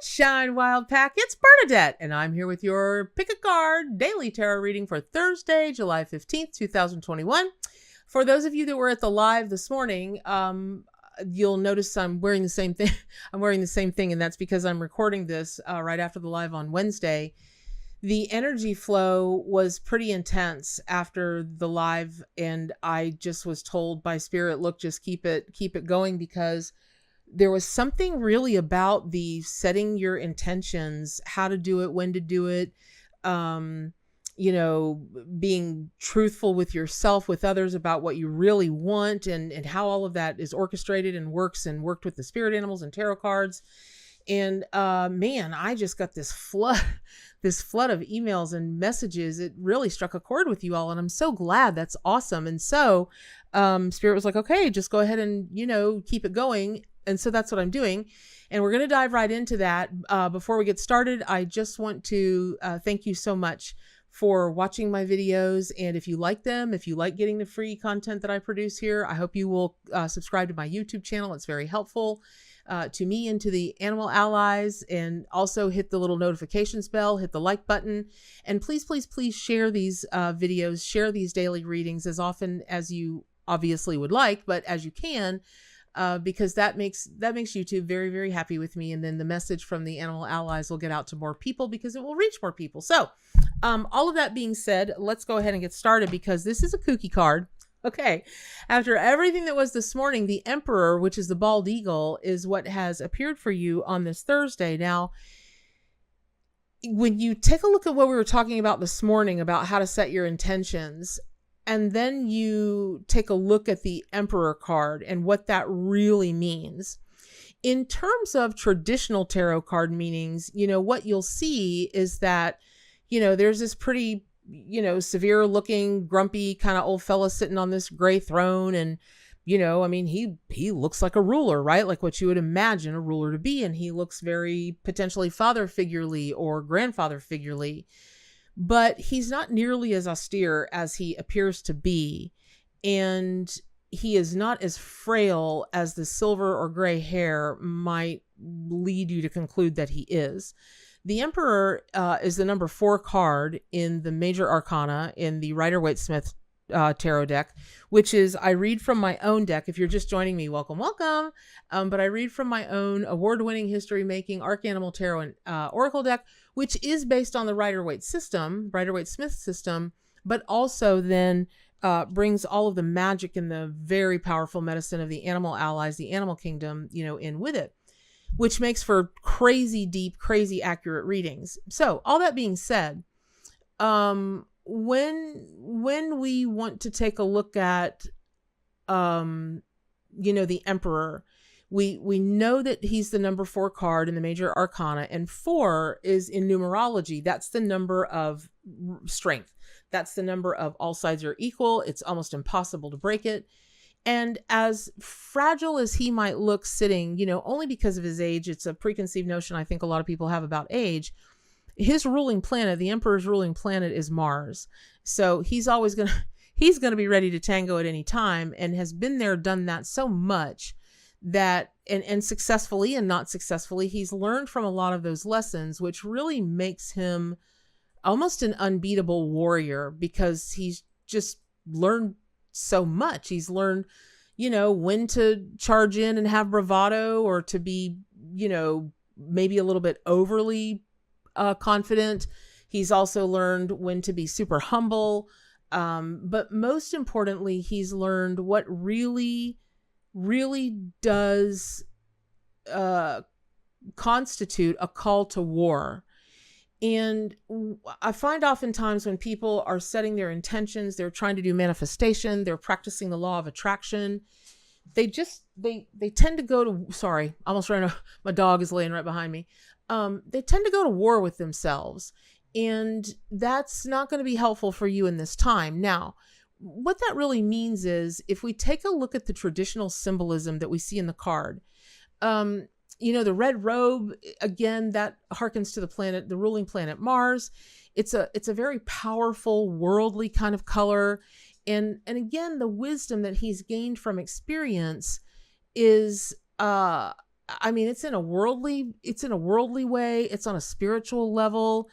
Sunshine Wild Pack, it's Bernadette, and I'm here with your Pick a Card daily tarot reading for Thursday, July 15th, 2021. For those of you that were at the live this morning, you'll notice I'm wearing the same thing. I'm wearing the same thing, and that's because I'm recording this right after the live on Wednesday. The energy flow was pretty intense after the live, and I just was told by Spirit, look, just keep it going, because there was something really about the setting your intentions, how to do it, when to do it, being truthful with yourself, with others about what you really want, and how all of that is orchestrated and worked with the spirit animals and tarot cards. And man, I just got this flood of emails and messages. It really struck a chord with you all, and I'm so glad. That's awesome. And so Spirit was like, okay, just go ahead and, keep it going. And so that's what I'm doing. And we're going to dive right into that. Before we get started, I just want to thank you so much for watching my videos. And if you like them, if you like getting the free content that I produce here, I hope you will subscribe to my YouTube channel. It's very helpful to me and to the animal allies. And also hit the little notifications bell, hit the like button. And please, please, please share these videos, share these daily readings as often as you obviously would like, but as you can. Because that makes YouTube very, very happy with me. And then the message from the animal allies will get out to more people because it will reach more people. So all of that being said, let's go ahead and get started, because this is a kooky card. Okay. After everything that was this morning, the Emperor, which is the bald eagle, is what has appeared for you on this Thursday. Now, when you take a look at what we were talking about this morning about how to set your intentions, and then you take a look at the Emperor card and what that really means. In terms of traditional tarot card meanings, what you'll see is that, there's this pretty, severe looking, grumpy kind of old fella sitting on this gray throne. And, he looks like a ruler, right? Like what you would imagine a ruler to be. And he looks very potentially father figurely or grandfather figurely. But he's not nearly as austere as he appears to be. And he is not as frail as the silver or gray hair might lead you to conclude that he is. The Emperor is the number 4 card in the Major Arcana in the Rider-Waite-Smith tarot deck, which is, I read from my own deck. If you're just joining me, welcome, welcome. But I read from my own award-winning, history-making Arcanimal Tarot and Oracle deck, which is based on the Rider-Waite-Smith system, but also then brings all of the magic and the very powerful medicine of the animal allies, the animal kingdom, in with it, which makes for crazy deep, crazy accurate readings. So all that being said, when we want to take a look at, the Emperor, we know that he's the number 4 card in the Major Arcana, and 4 is in numerology. That's the number of strength. That's the number of all sides are equal. It's almost impossible to break it. And as fragile as he might look sitting, only because of his age, it's a preconceived notion I think a lot of people have about age. His ruling planet, the Emperor's ruling planet, is Mars. So he's always going to be ready to tango at any time, and has been there, done that so much that, and successfully and not successfully, he's learned from a lot of those lessons, which really makes him almost an unbeatable warrior, because he's just learned so much. He's learned, when to charge in and have bravado, or to be, maybe a little bit overly confident. He's also learned when to be super humble. But most importantly, he's learned what really does constitute a call to war. And I find oftentimes when people are setting their intentions, they're trying to do manifestation, they're practicing the law of attraction, they tend to go to, sorry, almost ran over, my dog is laying right behind me. They tend to go to war with themselves, and that's not going to be helpful for you in this time. Now, what that really means is, if we take a look at the traditional symbolism that we see in the card, the red robe, again, that harkens to the ruling planet Mars. It's a very powerful, worldly kind of color. And again, the wisdom that he's gained from experience is I mean, it's in a worldly way. It's on a spiritual level.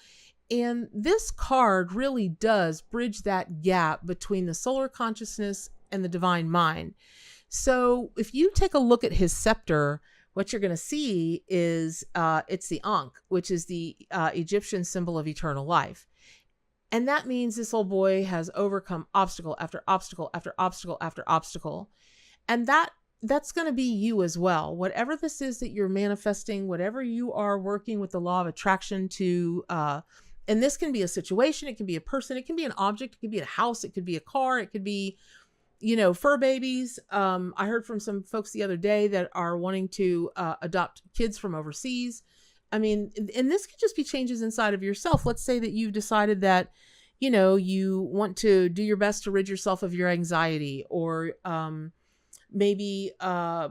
And this card really does bridge that gap between the solar consciousness and the divine mind. So if you take a look at his scepter, what you're going to see is it's the Ankh, which is the Egyptian symbol of eternal life. And that means this old boy has overcome obstacle after obstacle after obstacle after obstacle. And that's going to be you as well. Whatever this is that you're manifesting, whatever you are working with the law of attraction to, and this can be a situation, it can be a person, it can be an object, it could be a house, it could be a car, it could be, fur babies. I heard from some folks the other day that are wanting to adopt kids from overseas. I mean, and this could just be changes inside of yourself. Let's say that you've decided that, you want to do your best to rid yourself of your anxiety, or maybe, I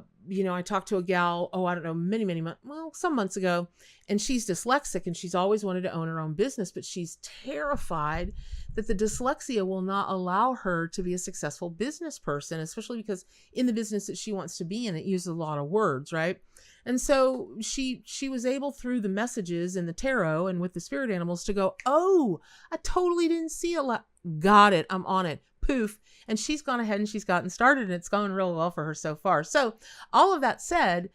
talked to a gal, I don't know, many months, some months ago, and she's dyslexic and she's always wanted to own her own business, but she's terrified that the dyslexia will not allow her to be a successful business person, especially because in the business that she wants to be in, it uses a lot of words, right? And so she was able, through the messages in the tarot and with the spirit animals, to go, oh, I totally didn't see a lot. Got it. I'm on it. Poof. And she's gone ahead and she's gotten started, and it's going real well for her so far. So all of that said,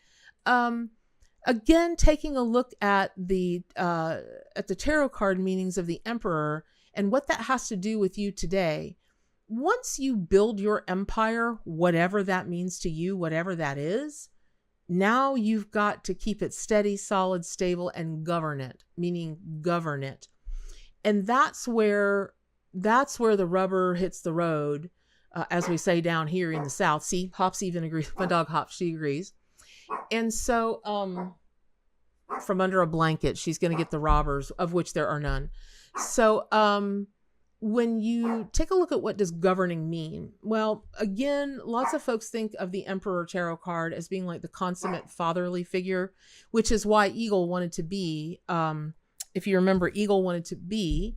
again, taking a look at the tarot card meanings of the Emperor and what that has to do with you today. Once you build your empire, whatever that means to you, whatever that is, now you've got to keep it steady, solid, stable, and govern it, meaning govern it. And that's where the rubber hits the road, as we say down here in the South. See, Hops even agrees. My dog Hops, she agrees. And so from under a blanket, she's going to get the robbers, of which there are none. So when you take a look at what does governing mean? Well, again, lots of folks think of the Emperor tarot card as being like the consummate fatherly figure, which is why Eagle wanted to be, if you remember, Eagle wanted to be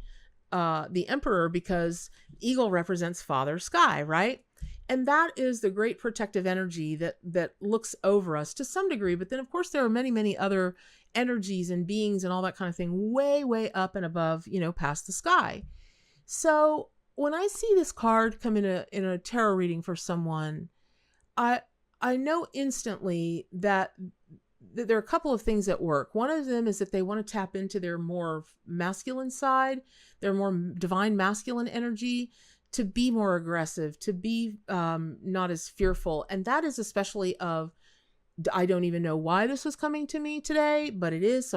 the Emperor, because Eagle represents Father Sky, right? And that is the great protective energy that looks over us to some degree. But then, of course, there are many other energies and beings and all that kind of thing way up and above, past the sky. So when I see this card come in a tarot reading for someone, I know instantly that there are a couple of things at work. One of them is that they want to tap into their more masculine side, their more divine masculine energy, to be more aggressive, to be not as fearful. And that is especially I don't even know why this was coming to me today, but it is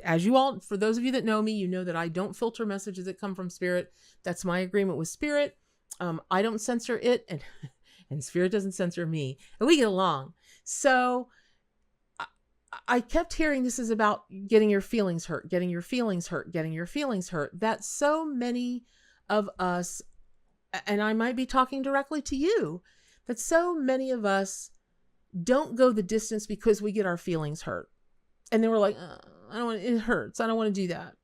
as you all, for those of you that know me, you know that I don't filter messages that come from spirit. That's my agreement with spirit. I don't censor it, and spirit doesn't censor me, and we get along. So I kept hearing this is about getting your feelings hurt, getting your feelings hurt, getting your feelings hurt. That so many of us, and I might be talking directly to you, that so many of us don't go the distance because we get our feelings hurt. And then we're like, it hurts. I don't want to do that.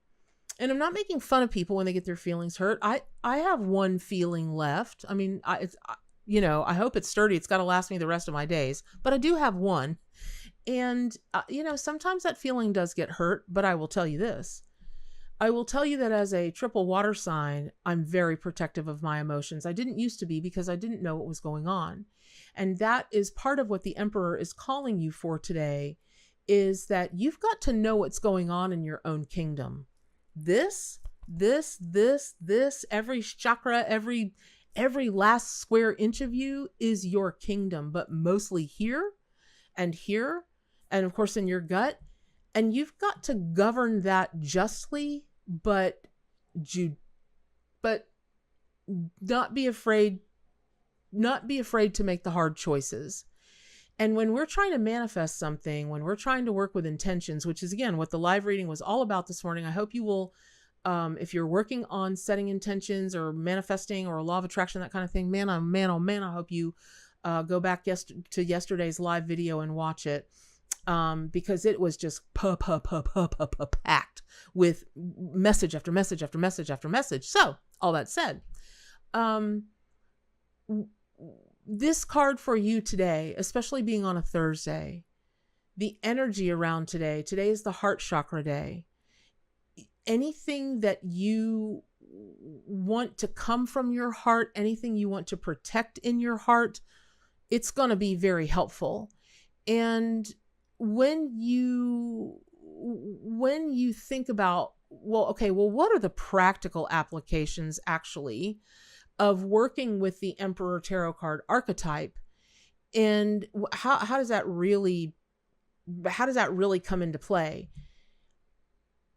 And I'm not making fun of people when they get their feelings hurt. I have one feeling left. I mean, I hope it's sturdy. It's got to last me the rest of my days, but I do have one. And, sometimes that feeling does get hurt, but I will tell you this. I will tell you that as a triple water sign, I'm very protective of my emotions. I didn't used to be, because I didn't know what was going on. And that is part of what the Emperor is calling you for today, is that you've got to know what's going on in your own kingdom. This, every chakra, every last square inch of you is your kingdom, but mostly here, and of course in your gut. And you've got to govern that justly, but not be afraid to make the hard choices. And when we're trying to manifest something, when we're trying to work with intentions, which is again what the live reading was all about this morning, I hope you will, if you're working on setting intentions or manifesting or a law of attraction, that kind of thing, man, oh man, I hope you go back to yesterday's live video and watch it. Because it was just packed with message after message after message after message. So all that said, this card for you today, especially being on a Thursday, the energy around today. Today is the heart chakra day. Anything that you want to come from your heart, anything you want to protect in your heart, it's going to be very helpful. And when you think about, well, what are the practical applications actually of working with the Emperor Tarot card archetype, and how does that really come into play?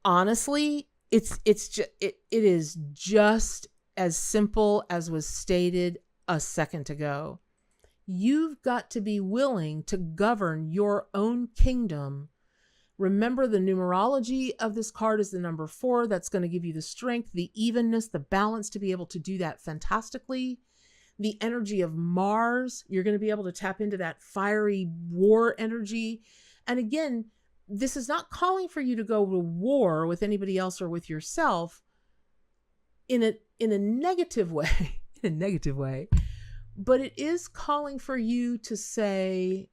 Honestly, it is just as simple as was stated a second ago. You've got to be willing to govern your own kingdom. Remember, the numerology of this card is the number 4. That's going to give you the strength, the evenness, the balance to be able to do that fantastically. The energy of Mars, you're going to be able to tap into that fiery war energy. And again, this is not calling for you to go to war with anybody else or with yourself in a negative way, but it is calling for you to say,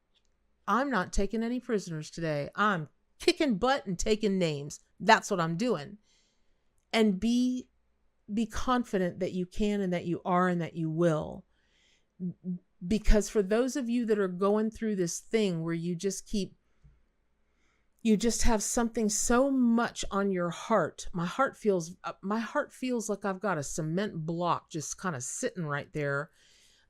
I'm not taking any prisoners today. I'm kicking butt and taking names. That's what I'm doing. And be confident that you can, and that you are, and that you will. Because for those of you that are going through this thing where you just have something so much on your heart. My heart feels like I've got a cement block just kind of sitting right there.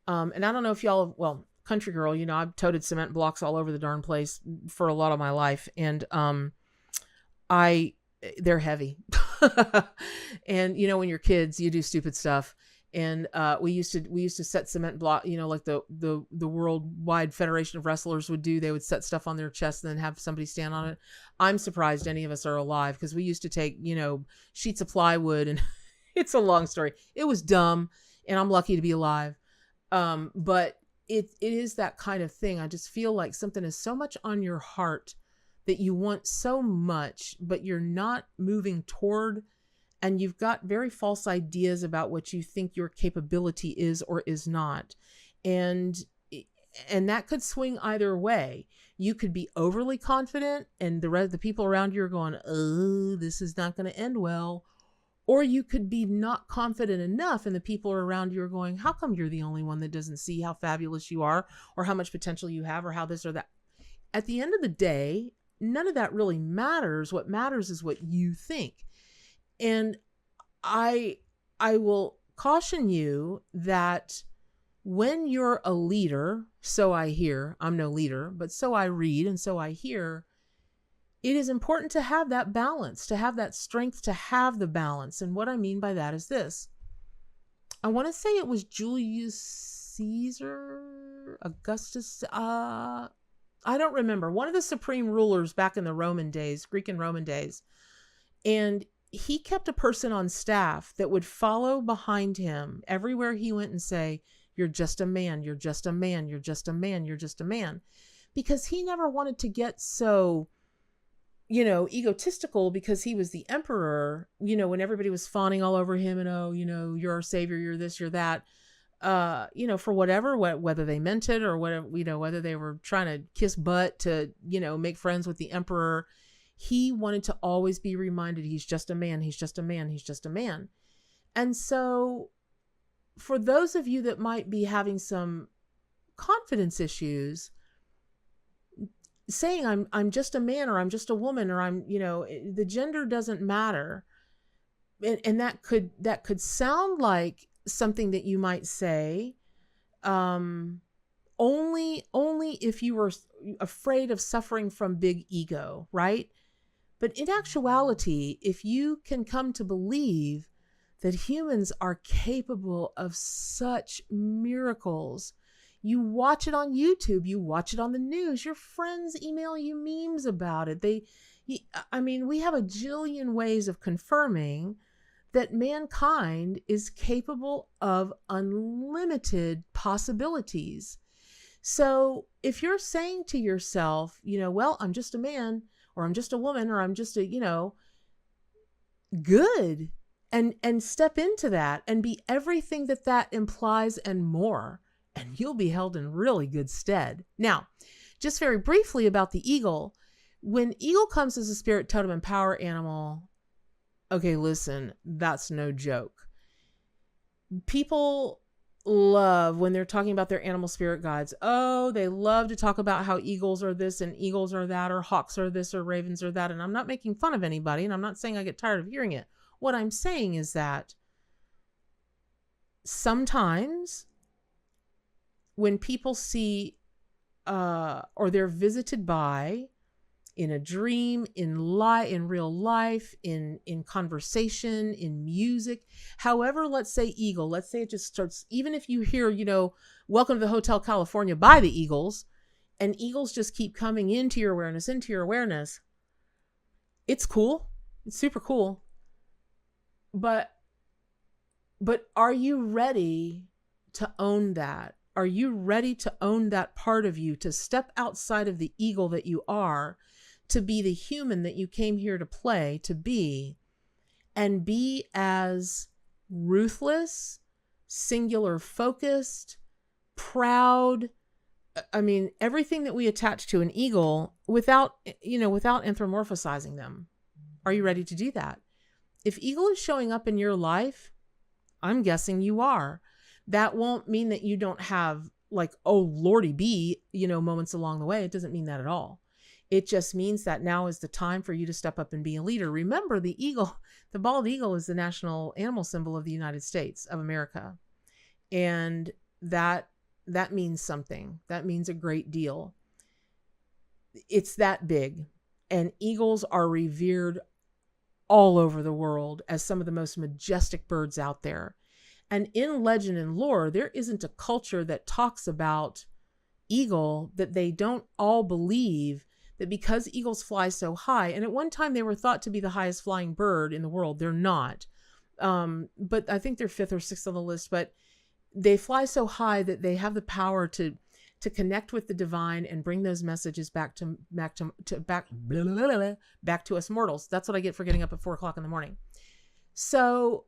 And I don't know if y'all, well, country girl, I've toted cement blocks all over the darn place for a lot of my life. And, they're heavy. And when you're kids, you do stupid stuff. And we used to set cement block, like the Worldwide Federation of Wrestlers would do. They would set stuff on their chest and then have somebody stand on it. I'm surprised any of us are alive, because we used to take, sheets of plywood, and it's a long story. It was dumb, and I'm lucky to be alive. But it is that kind of thing. I just feel like something is so much on your heart that you want so much, but you're not moving toward, and you've got very false ideas about what you think your capability is or is not. And that could swing either way. You could be overly confident, and the people around you are going, oh, this is not going to end well. Or you could be not confident enough, and the people around you are going, how come you're the only one that doesn't see how fabulous you are, or how much potential you have, or how this or that? At the end of the day, none of that really matters. What matters is what you think. And I will caution you that when you're a leader, so I hear, I'm no leader, but so I read and so I hear, it is important to have that balance, to have that strength, to have the balance. And what I mean by that is this. I want to say it was Julius Caesar, Augustus, I don't remember. One of the supreme rulers back in the Roman days, Greek and Roman days. And he kept a person on staff that would follow behind him everywhere he went and say, you're just a man, you're just a man, you're just a man, you're just a man. Because he never wanted to get so, egotistical, because he was the emperor, when everybody was fawning all over him and, oh, you're our savior, you're this, you're that, for whatever, whether they meant it or whatever, whether they were trying to kiss butt to, make friends with the emperor. He wanted to always be reminded he's just a man, he's just a man, he's just a man. And so for those of you that might be having some confidence issues, saying I'm just a man, or I'm just a woman, or I'm, the gender doesn't matter. And that could sound like something that you might say, only if you were afraid of suffering from big ego, right? But in actuality, if you can come to believe that humans are capable of such miracles, you watch it on YouTube, you watch it on the news, your friends email you memes about it. We have a jillion ways of confirming that mankind is capable of unlimited possibilities. So if you're saying to yourself, well, I'm just a man, or I'm just a woman, or I'm just a, good, and step into that and be everything that implies and more, and you'll be held in really good stead. Now, just very briefly about the eagle. When eagle comes as a spirit totem and power animal, okay, listen, that's no joke. People love when they're talking about their animal spirit guides. Oh, they love to talk about how eagles are this and eagles are that, or hawks are this or ravens are that. And I'm not making fun of anybody, and I'm not saying I get tired of hearing it. What I'm saying is that sometimes when people see or they're visited by, in a dream, in real life, in conversation, in music, however, let's say eagle, let's say it just starts, even if you hear, Welcome to the Hotel California by the Eagles, and eagles just keep coming into your awareness. It's cool. It's super cool. But are you ready to own that? Are you ready to own that part of you, to step outside of the eagle that you are, to be the human that you came here to play, to be, and be as ruthless, singular focused, proud, everything that we attach to an eagle without anthropomorphizing them? Are you ready to do that? If eagle is showing up in your life, I'm guessing you are. That won't mean that you don't have oh Lordy be, moments along the way. It doesn't mean that at all. It just means that now is the time for you to step up and be a leader. Remember, the bald eagle is the national animal symbol of the United States of America. And that means something. That means a great deal. It's that big. And eagles are revered all over the world as some of the most majestic birds out there. And in legend and lore, there isn't a culture that talks about eagle that they don't all believe that because eagles fly so high, and at one time they were thought to be the highest flying bird in the world. They're not. But I think they're 5th or 6th on the list, but they fly so high that they have the power to connect with the divine and bring those messages back to us mortals. That's what I get for getting up at 4:00 in the morning. So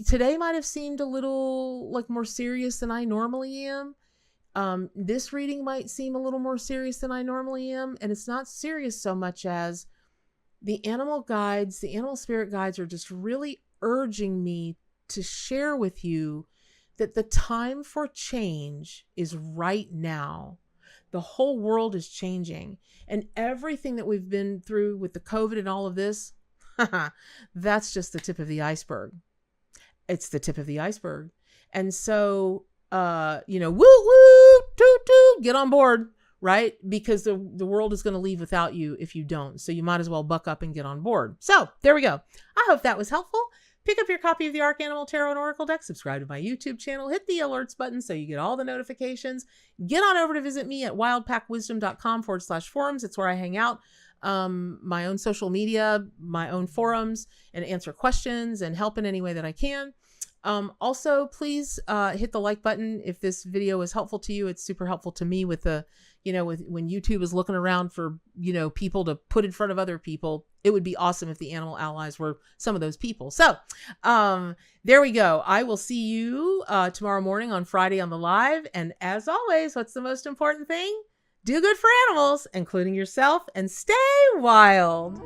today might have seemed a little more serious than I normally am. This reading might seem a little more serious than I normally am. And it's not serious so much as the animal spirit guides are just really urging me to share with you that the time for change is right now. The whole world is changing, and everything that we've been through with the COVID and all of this, that's just the tip of the iceberg. It's the tip of the iceberg. And so, woo, woo, toot, toot, get on board, right? Because the world is going to leave without you if you don't. So you might as well buck up and get on board. So there we go. I hope that was helpful. Pick up your copy of the Arc Animal Tarot and Oracle deck, subscribe to my YouTube channel, hit the alerts button so you get all the notifications. Get on over to visit me at wildpackwisdom.com/forums. It's where I hang out. My own social media, my own forums, and answer questions and help in any way that I can. Also, please hit the like button if this video is helpful to you. It's super helpful to me with when YouTube is looking around for, people to put in front of other people. It would be awesome if the animal allies were some of those people. So there we go. I will see you tomorrow morning on Friday on the live. And as always, what's the most important thing? Do good for animals, including yourself, and stay wild.